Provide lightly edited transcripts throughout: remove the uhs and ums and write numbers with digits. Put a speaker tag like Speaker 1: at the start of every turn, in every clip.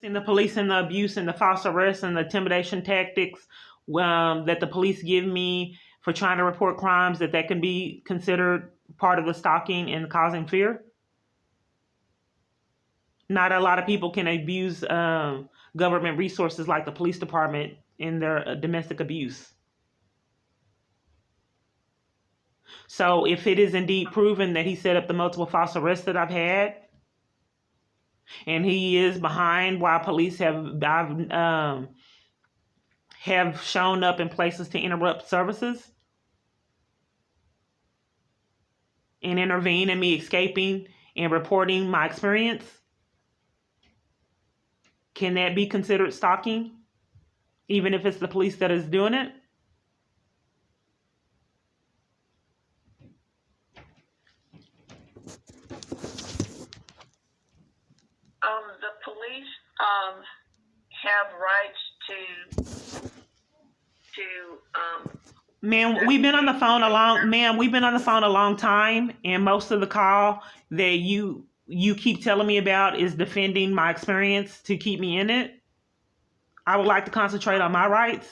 Speaker 1: And the police and the abuse and the false arrest and the intimidation tactics that the police give me for trying to report crimes, that can be considered part of the stalking and causing fear. Not a lot of people can abuse government resources like the police department in their domestic abuse. So if it is indeed proven that he set up the multiple false arrests that I've had, and he is behind while police have shown up in places to interrupt services and intervene in me escaping and reporting my experience, can that be considered stalking, even if it's the police that is doing it?
Speaker 2: The police have rights to
Speaker 1: Ma'am, we've been on the phone a long time, and most of the call that you keep telling me about is defending my experience to keep me in it. I would like to concentrate on my rights.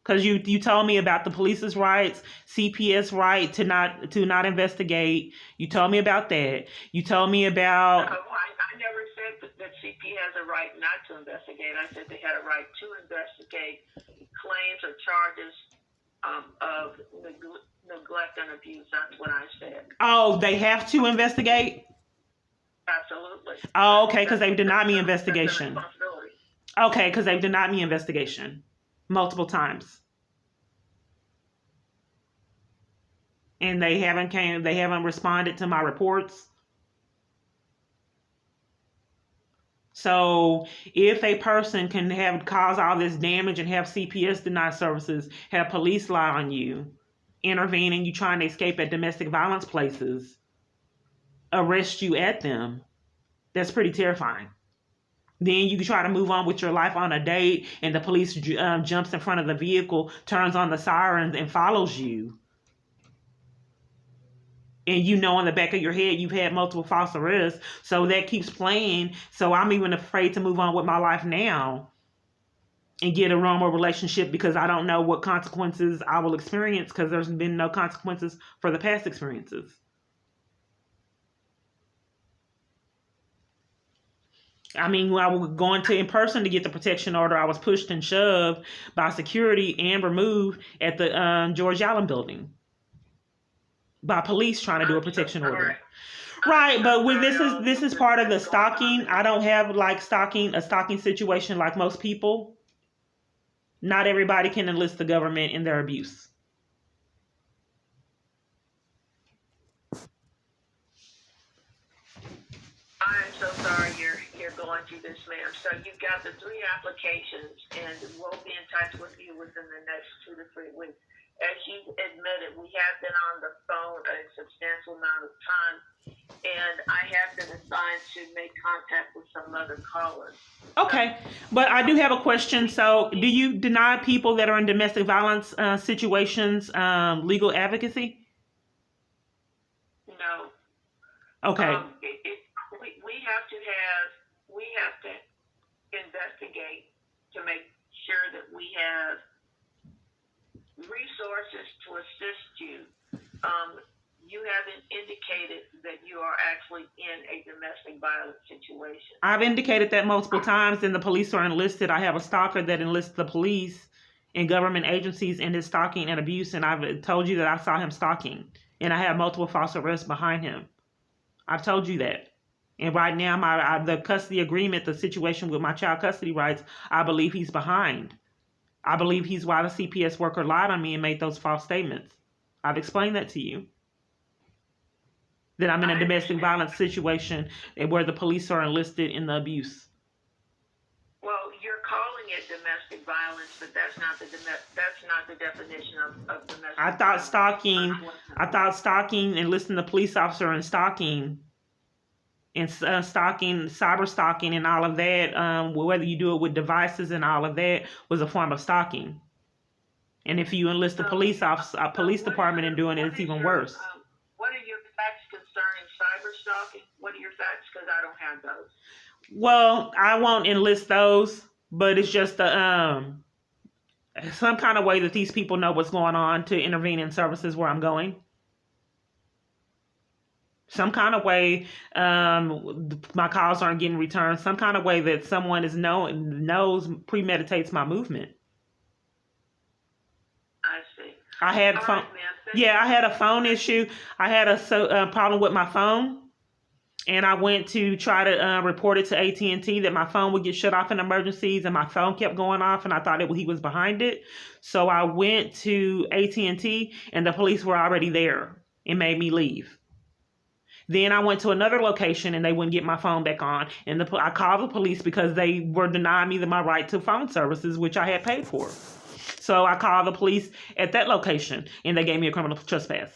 Speaker 1: Because you told me about the police's rights, CPS right to not investigate. You told me about that. You told me about.
Speaker 2: I never said that CP has a right not to investigate. I said they had a right to investigate claims or charges of neglect and abuse. That's what I said.
Speaker 1: Oh, they have to investigate?
Speaker 2: Absolutely.
Speaker 1: Oh, okay, because they've denied me investigation. Okay, because they've denied me investigation multiple times. And they haven't responded to my reports. So if a person can cause all this damage and have CPS deny services, have police lie on you, intervene and you trying to escape at domestic violence places, arrest you at them, that's pretty terrifying. Then you try to move on with your life on a date and the police jumps in front of the vehicle, turns on the sirens and follows you. And you know in the back of your head you've had multiple false arrests, so that keeps playing. So I'm even afraid to move on with my life now and get a normal relationship because I don't know what consequences I will experience because there's been no consequences for the past experiences. I mean, when I was going to in person to get the protection order, I was pushed and shoved by security and removed at the George Allen building by police trying to do a protection order. Right, but when this is part of the stalking. I don't have like a stalking situation like most people. Not everybody can enlist the government in their abuse.
Speaker 2: I'm so sorry you're going through this, ma'am. So you've got the 3 applications, and we'll be in touch with you within the next 2 to 3 weeks. As you admitted, we have been on the phone a substantial amount of time, and I have been assigned to make contact with some other callers.
Speaker 1: Okay, but I do have a question. So do you deny people that are in domestic violence situations legal advocacy?
Speaker 2: No.
Speaker 1: Okay.
Speaker 2: We have to investigate to make sure that we have resources to assist you. You haven't indicated that you are actually in a domestic violence situation.
Speaker 1: I've indicated that multiple times, and the police are enlisted. I have a stalker that enlists the police and government agencies in his stalking and abuse, and I've told you that I saw him stalking, and I have multiple false arrests behind him. I've told you that. And right now, the custody agreement, the situation with my child custody rights, I believe he's behind. I believe he's why the CPS worker lied on me and made those false statements. I've explained that to you. That I'm in a domestic violence situation where the police are enlisted in the abuse.
Speaker 2: Well, you're calling it domestic violence, but that's not the definition of domestic.
Speaker 1: I thought stalking, enlisting the police officer and stalking, and cyber stalking, and all of that. Whether you do it with devices and all of that was a form of stalking. And if you enlist a police officer, a police department in doing it, it's even worse.
Speaker 2: What are your facts concerning cyber stalking? What are your facts? Because I don't have those.
Speaker 1: Well, I won't enlist those, but it's just some kind of way that these people know what's going on to intervene in services where I'm going. Some kind of way my calls aren't getting returned. Some kind of way that someone knows premeditates my movement.
Speaker 2: I see.
Speaker 1: I had
Speaker 2: All
Speaker 1: phone.
Speaker 2: right, ma'am.
Speaker 1: Yeah, I had a phone issue. I had a problem with my phone, and I went to try to report it to AT&T that my phone would get shut off in emergencies, and my phone kept going off, and I thought he was behind it. So I went to AT&T, and the police were already there and made me leave. Then I went to another location, and they wouldn't get my phone back on. And I called the police because they were denying me my right to phone services, which I had paid for. So I called the police at that location, and they gave me a criminal trespass.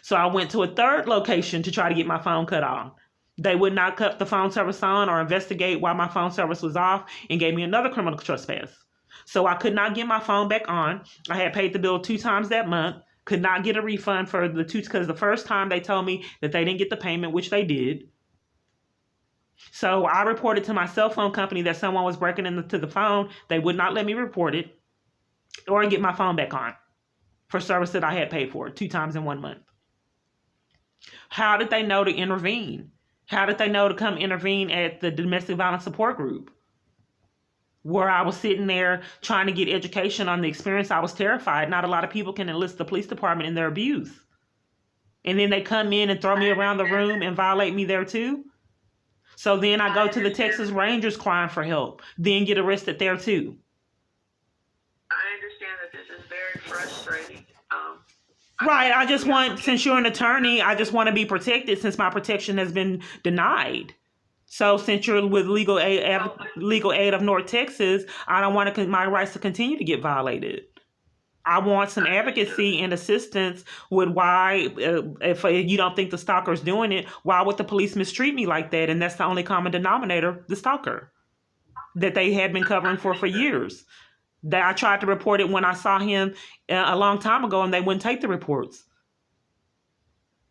Speaker 1: So I went to a third location to try to get my phone cut off. They would not cut the phone service on or investigate why my phone service was off, and gave me another criminal trespass. So I could not get my phone back on. I had paid the bill 2 times that month. Could not get a refund for the 2 because the first time they told me that they didn't get the payment, which they did. So I reported to my cell phone company that someone was breaking into the phone. They would not let me report it or get my phone back on for service that I had paid for 2 times in 1 month. How did they know to intervene? How did they know to come intervene at the domestic violence support group? Where I was sitting there trying to get education on the experience, I was terrified. Not a lot of people can enlist the police department in their abuse. And then they come in and throw me around the room and violate me there too. So then I go to the Texas Rangers crying for help, then get arrested there too.
Speaker 2: I understand that this is very frustrating.
Speaker 1: Right. I just want, since you're an attorney, I just want to be protected since my protection has been denied. So since you're with Legal Aid of North Texas, I don't want my rights to continue to get violated. I want some advocacy and assistance with why, if you don't think the stalker's doing it, why would the police mistreat me like that? And that's the only common denominator, the stalker, that they had been covering for years. That I tried to report it when I saw him a long time ago, and they wouldn't take the reports.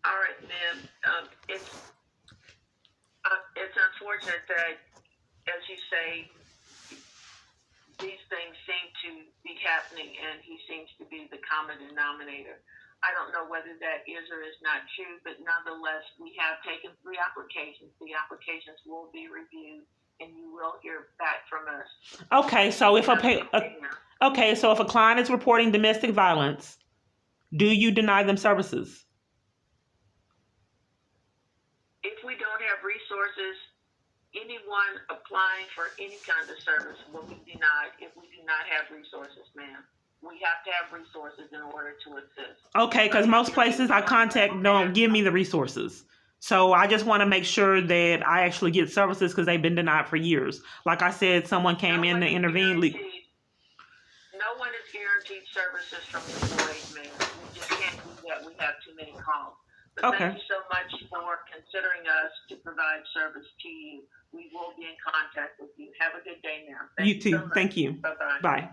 Speaker 2: All right, ma'am. It's unfortunate that, as you say, these things seem to be happening, and he seems to be the common denominator. I don't know whether that is or is not true, but nonetheless, we have taken 3 applications. The applications will be reviewed, and you will hear back from us.
Speaker 1: Okay, so if a client is reporting domestic violence, do you deny them services?
Speaker 2: If we don't have resources, anyone applying for any kind of service will be denied if we do not have resources, ma'am. We have to have resources in order to assist.
Speaker 1: Okay, because most places I contact don't give me the resources. So I just want to make sure that I actually get services because they've been denied for years. Like I said, someone came in to intervene.
Speaker 2: No one is guaranteed services from the aid, ma'am. We just can't do that. We have too many calls. But
Speaker 1: Okay.
Speaker 2: Thank you so much for considering us to provide service to you. We will be in contact with you. Have a good day now.
Speaker 1: You too. Thank you.
Speaker 2: Bye-bye.
Speaker 1: Bye.